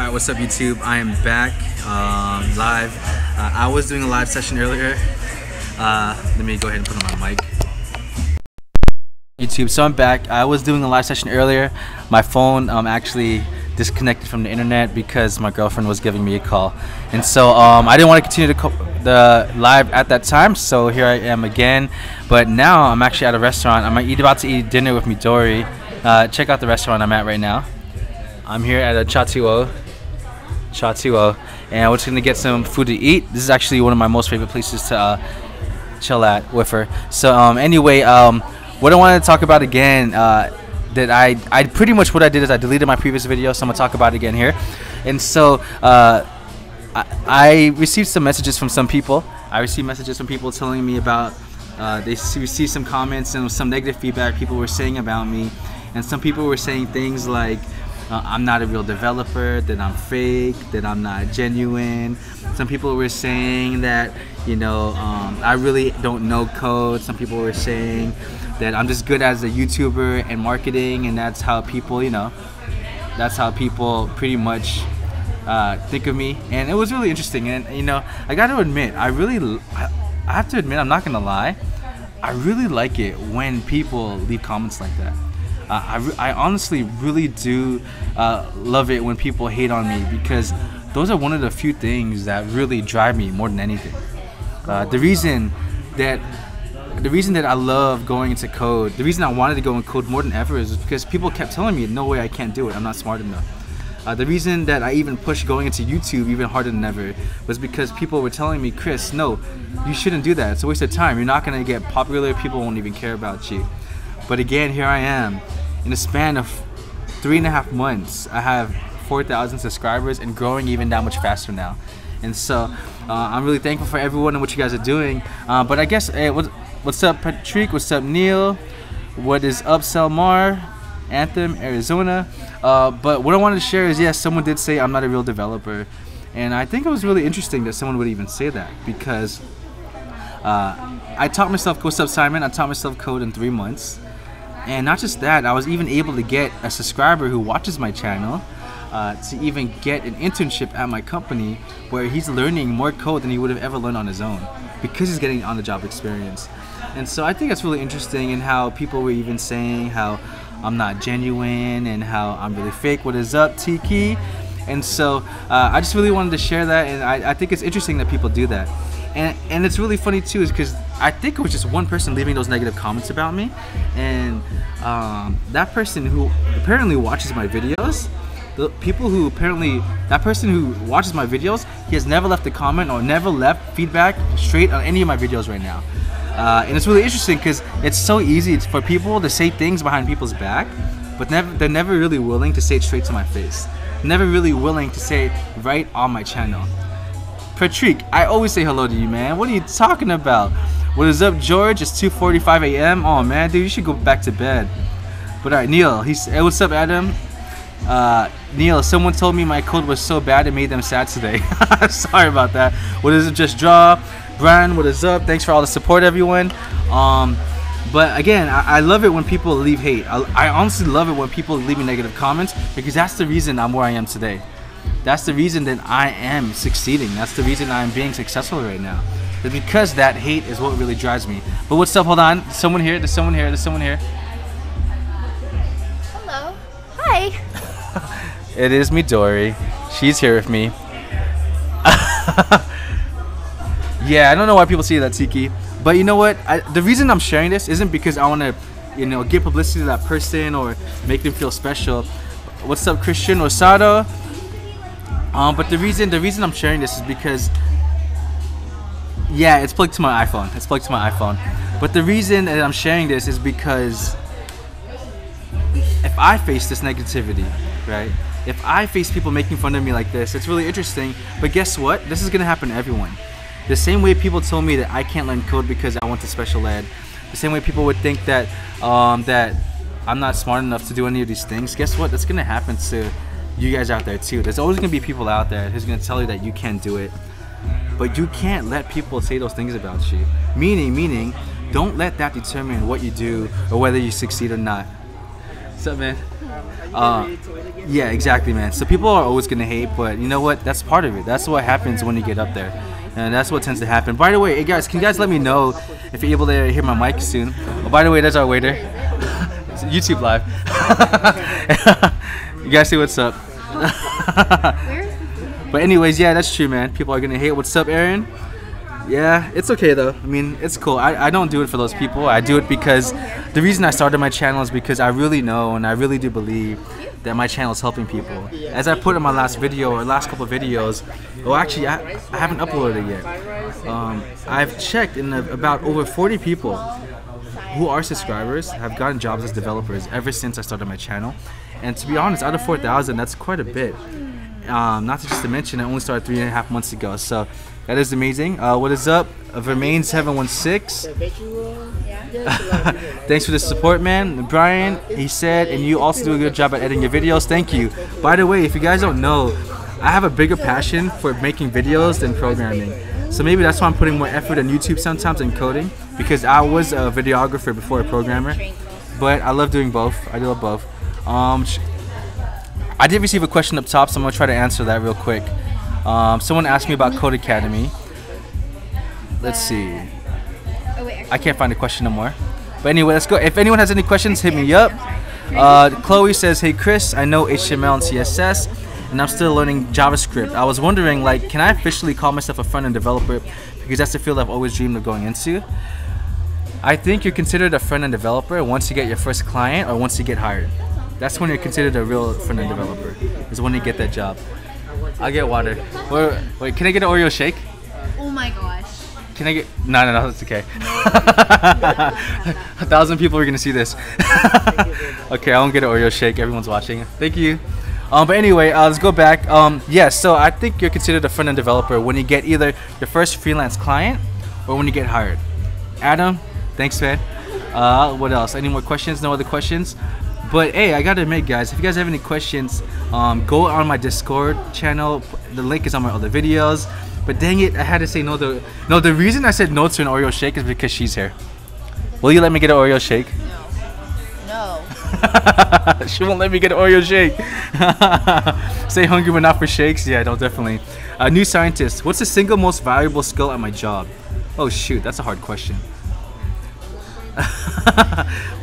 Alright, what's up YouTube? I am back live. I was doing a live session earlier. Let me go ahead and put on my mic. YouTube, so I'm back. I was doing a live session earlier. My phone actually disconnected from the internet because my girlfriend was giving me a call. And so I didn't want to continue the live at that time, so here I am again. But now I'm actually at a restaurant. I'm about to eat dinner with Midori. Check out the restaurant I'm at right now. I'm here at a Chatuo, and we're just gonna get some food to eat. This is actually one of my most favorite places to chill at with her. So anyway, what I wanted to talk about again, that I pretty much what I did is I deleted my previous video, so I'm gonna talk about it again here. And so I received some messages from some people. I received messages from people telling me about they received some comments and some negative feedback people were saying about me, and some people were saying things like I'm not a real developer, that I'm fake, that I'm not genuine. Some people were saying that, you know, I really don't know code. Some people were saying that I'm just good as a YouTuber and marketing, and that's how people, you know, that's how people pretty much think of me. And it was really interesting. And you know, I got to admit, I have to admit, I'm not gonna lie, I really like it when people leave comments like that. I honestly really do love it when people hate on me, because those are one of the few things that really drive me more than anything. The reason that I love going into code, the reason I wanted to go in code more than ever is because people kept telling me, no way, I can't do it, I'm not smart enough. The reason that I even pushed going into YouTube even harder than ever was because people were telling me, Chris, no, you shouldn't do that, it's a waste of time, you're not going to get popular, people won't even care about you. But again, here I am. In a span of 3.5 months, I have 4,000 subscribers and growing even that much faster now. And so I'm really thankful for everyone and what you guys are doing. But I guess, hey, what's up, Patrick? What's up, Neil? What is up, Selmar? Anthem, Arizona. But what I wanted to share is, yes, someone did say I'm not a real developer. And I think it was really interesting that someone would even say that, because I taught myself, what's up, Simon? I taught myself code in 3 months. And not just that, I was even able to get a subscriber who watches my channel to even get an internship at my company, where he's learning more code than he would have ever learned on his own, because he's getting on-the-job experience. And so I think that's really interesting, in how people were even saying how I'm not genuine and how I'm really fake. What is up, Tiki? And so I just really wanted to share that, and I think it's interesting that people do that. And it's really funny too, is because I think it was just one person leaving those negative comments about me, and that person who apparently watches my videos, that person who watches my videos, he has never left a comment or never left feedback straight on any of my videos right now. And it's really interesting because it's so easy for people to say things behind people's back, but they're never really willing to say it straight to my face. Never really willing to say it right on my channel. Patrick, I always say hello to you, man. What are you talking about? What is up, George? It's 2:45 a.m. Oh man, dude, you should go back to bed. But alright, Neil, hey, what's up, Adam? Neil, someone told me my code was so bad it made them sad today. Sorry about that. What is it? Just draw. Brian, what is up? Thanks for all the support, everyone. But again, I love it when people leave hate. I honestly love it when people leave me negative comments, because that's the reason I'm where I am today. That's the reason that I am succeeding. That's the reason I'm being successful right now. It's because that hate is what really drives me. But what's up? Hold on. There's someone here. There's someone here. There's someone here. Hello. Hi. It is Midori. She's here with me. Yeah, I don't know why people see that, Tiki. But you know what? The reason I'm sharing this isn't because I want to, you know, give publicity to that person or make them feel special. What's up, Christian Rosado? But the reason I'm sharing this is because, yeah, it's plugged to my iPhone. It's plugged to my iPhone. But the reason that I'm sharing this is because if I face this negativity, right? If I face people making fun of me like this, it's really interesting. But guess what? This is gonna happen to everyone. The same way people told me that I can't learn code because I went to special ed, the same way people would think that that I'm not smart enough to do any of these things. Guess what? That's gonna happen to you guys out there too. There's always gonna be people out there who's gonna tell you that you can't do it, but you can't let people say those things about you. Meaning, don't let that determine what you do or whether you succeed or not. What's up, man? Yeah, exactly, man. So people are always gonna hate, but you know what? That's part of it. That's what happens when you get up there, and that's what tends to happen. By the way, hey guys, can you guys let me know if you're able to hear my mic soon? Oh, by the way, there's our waiter. It's YouTube live. You guys see what's up? But anyways, yeah, that's true, man. People are gonna hate. What's up, Aaron? Yeah, it's okay though. I mean, it's cool. I don't do it for those people. I do it because the reason I started my channel is because I really know and I really do believe that my channel is helping people. As I put in my last video or last couple of videos, well, actually, I haven't uploaded it yet. I've checked, and about over 40 people who are subscribers have gotten jobs as developers ever since I started my channel. And to be honest, out of 4,000, that's quite a bit. Not to just to mention, I only started 3.5 months ago, so that is amazing. What is up? Vermain716. Thanks for the support, man. Brian, he said, and you also do a good job at editing your videos. Thank you. By the way, if you guys don't know, I have a bigger passion for making videos than programming. So maybe that's why I'm putting more effort on YouTube sometimes and coding, because I was a videographer before a programmer. But I love doing both. I do love both. I did receive a question up top, so I'm going to try to answer that real quick. Someone asked me about Code Academy. Let's see. I can't find the question no more. But anyway, let's go. If anyone has any questions, hit me up. Chloe says, hey Chris, I know HTML and CSS, and I'm still learning JavaScript. I was wondering, like, can I officially call myself a front-end developer? Because that's the field I've always dreamed of going into. I think you're considered a front-end developer once you get your first client or once you get hired. That's when you're considered a real front-end developer, is when you get that job. I'll get water. Wait, can I get an Oreo shake? Oh my gosh. Can I get... No, that's okay. 1,000 people are going to see this. Okay, I won't get an Oreo shake. Everyone's watching. Thank you. But anyway, let's go back. Yeah, so I think you're considered a front-end developer when you get either your first freelance client or when you get hired. Adam, thanks, man. What else? Any more questions? No other questions? But hey, I gotta admit, guys, if you guys have any questions, go on my Discord channel. The link is on my other videos. But dang it, I had to say no. The reason I said no to an Oreo shake is because she's here. Will you let me get an Oreo shake? No. She won't let me get an Oreo shake. Stay hungry but not for shakes. Yeah, no, definitely. New scientist. What's the single most valuable skill at my job? Oh shoot, that's a hard question.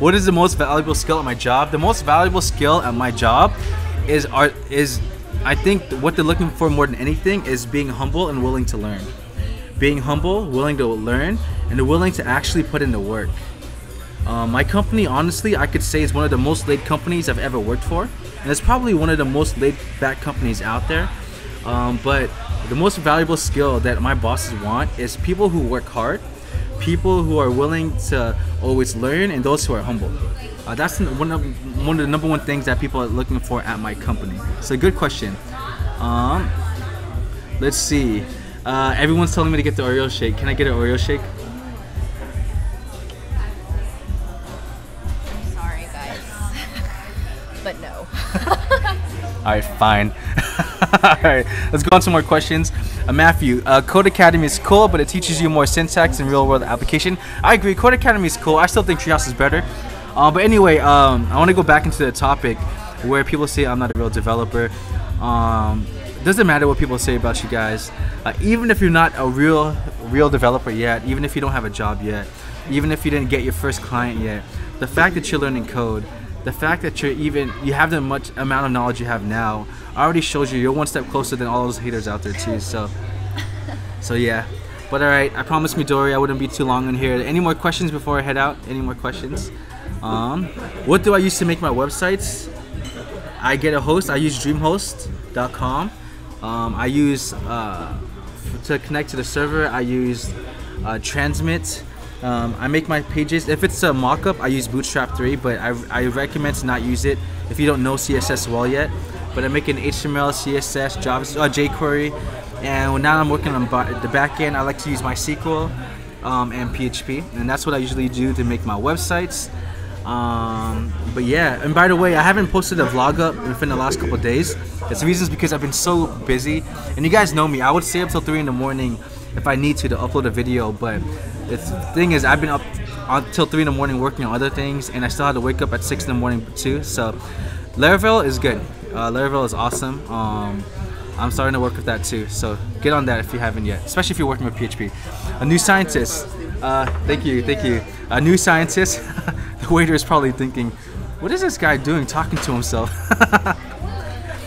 What is the most valuable skill at my job? The most valuable skill at my job is I think what they're looking for more than anything is being humble and willing to learn. Being humble, willing to learn, and willing to actually put in the work. My company, honestly, I could say is one of the most laid companies I've ever worked for, and it's probably one of the most laid back companies out there. But the most valuable skill that my bosses want is people who work hard, people who are willing to always learn, and those who are humble. That's one of the number one things that people are looking for at my company. So good question. Let's see. Everyone's telling me to get the Oreo shake. Can I get an Oreo shake? I'm sorry, guys. But no. Alright, fine. Alright, let's go on some more questions. Matthew, Code Academy is cool, but it teaches you more syntax and real-world application. I agree, Code Academy is cool. I still think Treehouse is better. But anyway, I want to go back into the topic where people say I'm not a real developer. Doesn't matter what people say about you guys. Even if you're not a real developer yet, even if you don't have a job yet, even if you didn't get your first client yet, the fact that you're learning code, the fact that you have the much amount of knowledge you have now already shows you're one step closer than all those haters out there too. So yeah. But alright, I promised Midori I wouldn't be too long in here. Any more questions before I head out? Any more questions? What do I use to make my websites? I get a host. I use dreamhost.com. I use to connect to the server, I use Transmit. I make my pages. If it's a mock-up, I use Bootstrap 3, but I recommend to not use it if you don't know CSS well yet. But I make an HTML, CSS, jQuery, and now I'm working on the back end. I like to use MySQL and PHP, and that's what I usually do to make my websites. But yeah, and by the way, I haven't posted a vlog up within the last couple of days. It's the reasons because I've been so busy, and you guys know me. I would stay up till 3 in the morning if I need to upload a video, but the thing is, I've been up until 3 in the morning working on other things, and I still had to wake up at 6 in the morning too. So Laravel is good. Laravel is awesome. I'm starting to work with that too, so get on that if you haven't yet, especially if you're working with PHP. A new scientist. Thank you. A new scientist. The waiter is probably thinking, what is this guy doing talking to himself?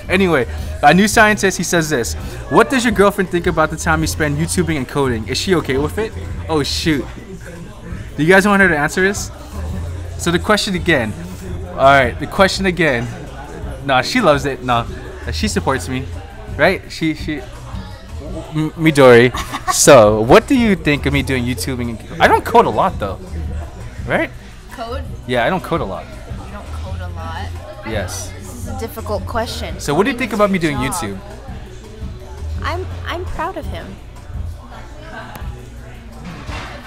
Anyway, a new scientist, he says this. What does your girlfriend think about the time you spend YouTubing and coding? Is she okay with it? Oh shoot. Do you guys want her to answer this? So the question again. Alright, the question again. No, she loves it. No, she supports me. Right? Midori. So, what do you think of me doing YouTubing? I don't code a lot though. Right? Code? Yeah, I don't code a lot. You don't code a lot? Yes. This is a difficult question. So, what do you think about me doing YouTube? I'm proud of him.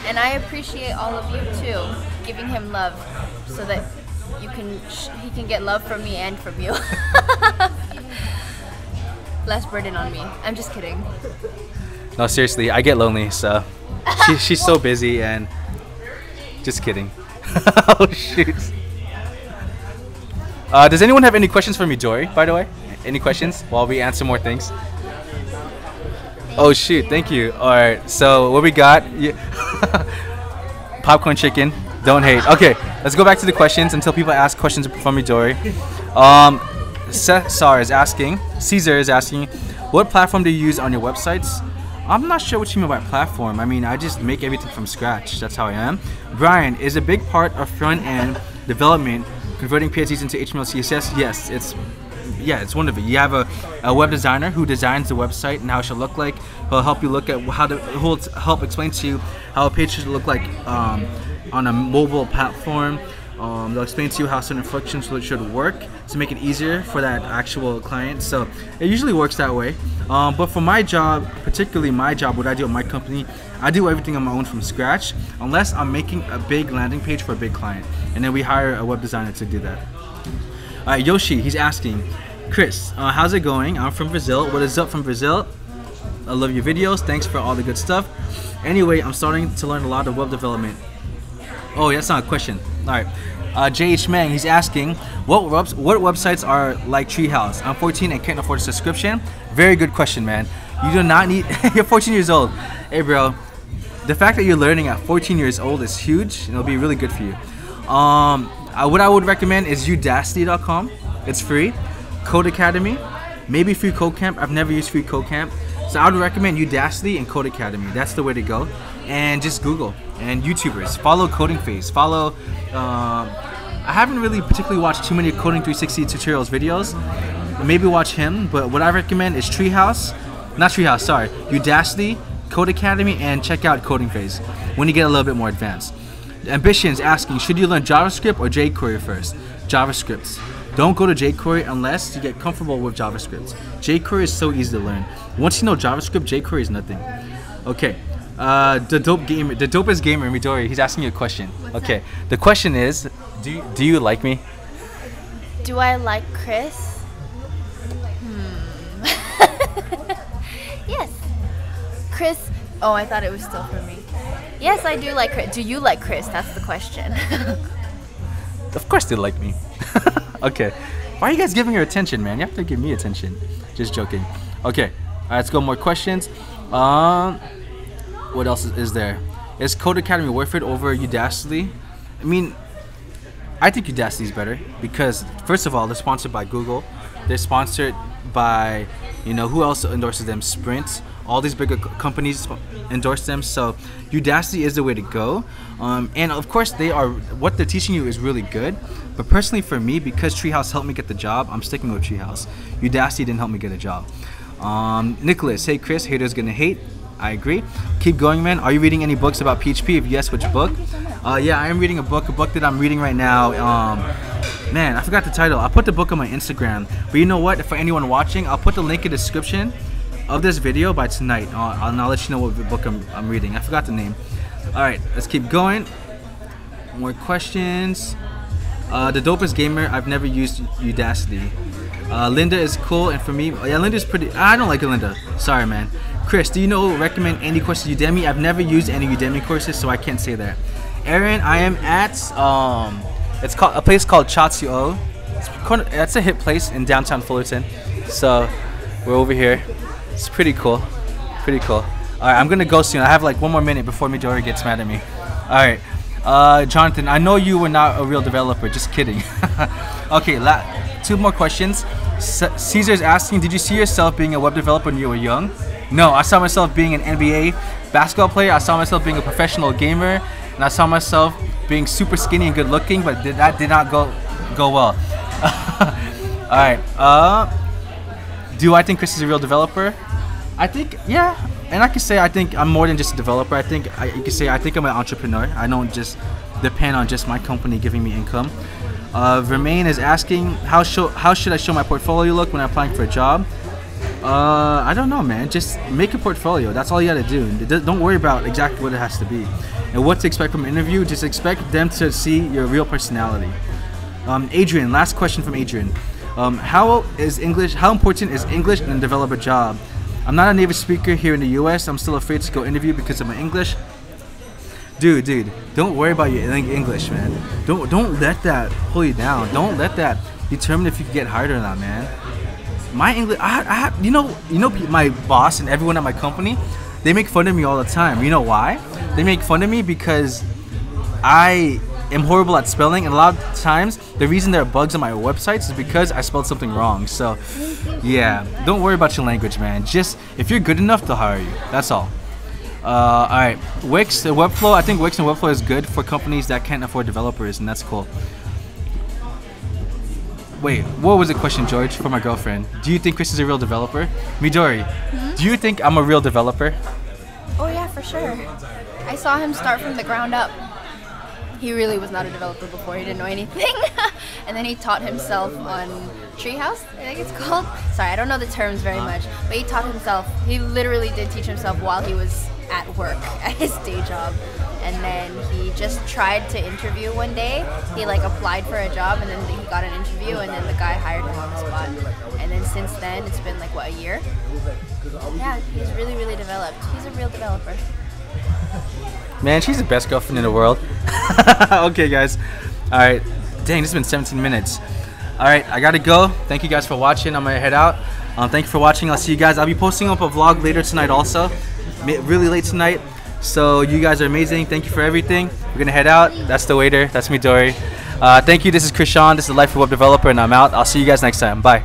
And I appreciate all of you too, giving him love so that he can get love from me and from you. Less burden on me. I'm just kidding. No, seriously, I get lonely, so she's so busy and just kidding. Oh shoot. Does anyone have any questions for me, Jory, by the way? Any questions while we answer more things? Oh shoot, thank you. Alright, so what we got? Popcorn chicken. Don't hate. Okay, let's go back to the questions until people ask questions from me, Jory. Caesar is asking, what platform do you use on your websites? I'm not sure what you mean by platform. I mean, I just make everything from scratch. That's how I am. Brian, is a big part of front-end development converting PSDs into HTML, CSS? Yes, it's one of it. You have a web designer who designs the website and how it should look like. He'll help you look at he'll help explain to you how a page should look like on a mobile platform. They'll explain to you how certain functions should work to make it easier for that actual client. So it usually works that way. But for my job, particularly my job, what I do at my company, I do everything on my own from scratch, unless I'm making a big landing page for a big client. And then we hire a web designer to do that. Alright, Yoshi, he's asking, Chris, how's it going? I'm from Brazil. What is up from Brazil? I love your videos. Thanks for all the good stuff. Anyway, I'm starting to learn a lot of web development. Oh, that's not a question. Alright. JH Mang, he's asking, what websites are like Treehouse? I'm 14 and can't afford a subscription. Very good question, man. You do not need... You're 14 years old. Hey, bro. The fact that you're learning at 14 years old is huge, and it'll be really good for you. What I would recommend is udacity.com. It's free. Code Academy. Maybe Free Code Camp. I've never used Free Code Camp. So I would recommend Udacity and Code Academy. That's the way to go. And just Google. And YouTubers. Follow Coding Phase. Follow... I haven't really particularly watched too many Coding 360 tutorials videos. Maybe watch him, but what I recommend is Udacity, Code Academy, and check out Coding Phase when you get a little bit more advanced. Ambition's asking, should you learn JavaScript or jQuery first? JavaScript. Don't go to jQuery unless you get comfortable with JavaScript. jQuery is so easy to learn. Once you know JavaScript, jQuery is nothing. Okay. The dopest gamer, Midori, he's asking you a question. Okay, the question is, do you like me? Do I like Chris? Yes. Chris, oh, I thought it was still for me. Yes, I do like Chris. Do you like Chris? That's the question. Of course they like me. Okay, why are you guys giving her attention, man? You have to give me attention. Just joking. Okay, all right, let's go more questions. What else is there? Is Code Academy worth it over Udacity? I mean, I think Udacity is better because, first of all, they're sponsored by Google. They're sponsored by, who else endorses them? Sprint. All these bigger companies endorse them. So Udacity is the way to go. And of course, what they're teaching you is really good. But personally, for me, because Treehouse helped me get the job, I'm sticking with Treehouse. Udacity didn't help me get a job. Nicholas, hey Chris, haters gonna hate. I agree. Keep going, man. Are you reading any books about PHP? If yes, which book? Yeah, I am reading a book that I'm reading right now. Man, I forgot the title. I'll put the book on my Instagram. But you know what? For anyone watching, I'll put the link in the description of this video by tonight. I'll let you know what book I'm reading. I forgot the name. Alright, let's keep going. More questions. The dopest gamer, I've never used Udacity. Linda is cool, and for me, yeah, Linda's pretty... I don't like Linda. Sorry, man. Chris, do you recommend any courses Udemy? I've never used any Udemy courses, so I can't say that. Aaron, I am at it's called a place called Chatsuo. That's a hip place in downtown Fullerton. So we're over here. It's pretty cool. Pretty cool. All right, I'm gonna go soon. I have like 1 more minute before Midori gets mad at me. All right, Jonathan, I know you were not a real developer. Just kidding. Okay, 2 more questions. Caesar's asking, did you see yourself being a web developer when you were young? No, I saw myself being an NBA basketball player. I saw myself being a professional gamer, and I saw myself being super skinny and good looking, but that did not go well. All right. Do I think Chris is a real developer? I think, yeah. And I can say I think I'm more than just a developer. I think you can say I think I'm an entrepreneur. I don't just depend on just my company giving me income. Vermaine is asking, how should I show my portfolio look when I'm applying for a job? I don't know, man. Just make a portfolio. That's all you gotta do. Don't worry about exactly what it has to be. And what to expect from an interview, just expect them to see your real personality. Adrian, last question from Adrian. How important is English in a developer job? I'm not a native speaker here in the US. I'm still afraid to go interview because of my English. Dude, don't worry about your English, man. Don't let that pull you down. Don't let that determine if you can get hired or not, man. My English, you know, my boss and everyone at my company, they make fun of me all the time. You know why? They make fun of me because I am horrible at spelling, and a lot of times the reason there are bugs on my websites is because I spelled something wrong. So, yeah, don't worry about your language, man. Just if you're good enough, they'll hire you. That's all. All right, Wix, the Webflow. I think Wix and Webflow is good for companies that can't afford developers, and that's cool. Wait, what was the question, George, from my girlfriend? Do you think Chris is a real developer? Midori, do you think I'm a real developer? Oh yeah, for sure. I saw him start from the ground up. He really was not a developer before. He didn't know anything. And then he taught himself on Treehouse, I think it's called. Sorry, I don't know the terms very much. But he taught himself. He literally did teach himself while he was at work, at his day job. And then he just tried to interview one day. He like applied for a job, and then he got an interview, and then the guy hired him on the spot. And then since then, it's been like, what, a year? Yeah, he's really, really developed. He's a real developer. Man, she's the best girlfriend in the world. Okay, guys. All right. Dang, this has been 17 minutes. All right, I gotta go. Thank you guys for watching. I'm gonna head out. Thank you for watching. I'll see you guys. I'll be posting up a vlog later tonight also. Really late tonight. So you guys are amazing. Thank you for everything. We're gonna head out. That's the waiter. That's Midori. Thank you. This is Krishan. This is Life for Web Developer, and I'm out. I'll see you guys next time. Bye.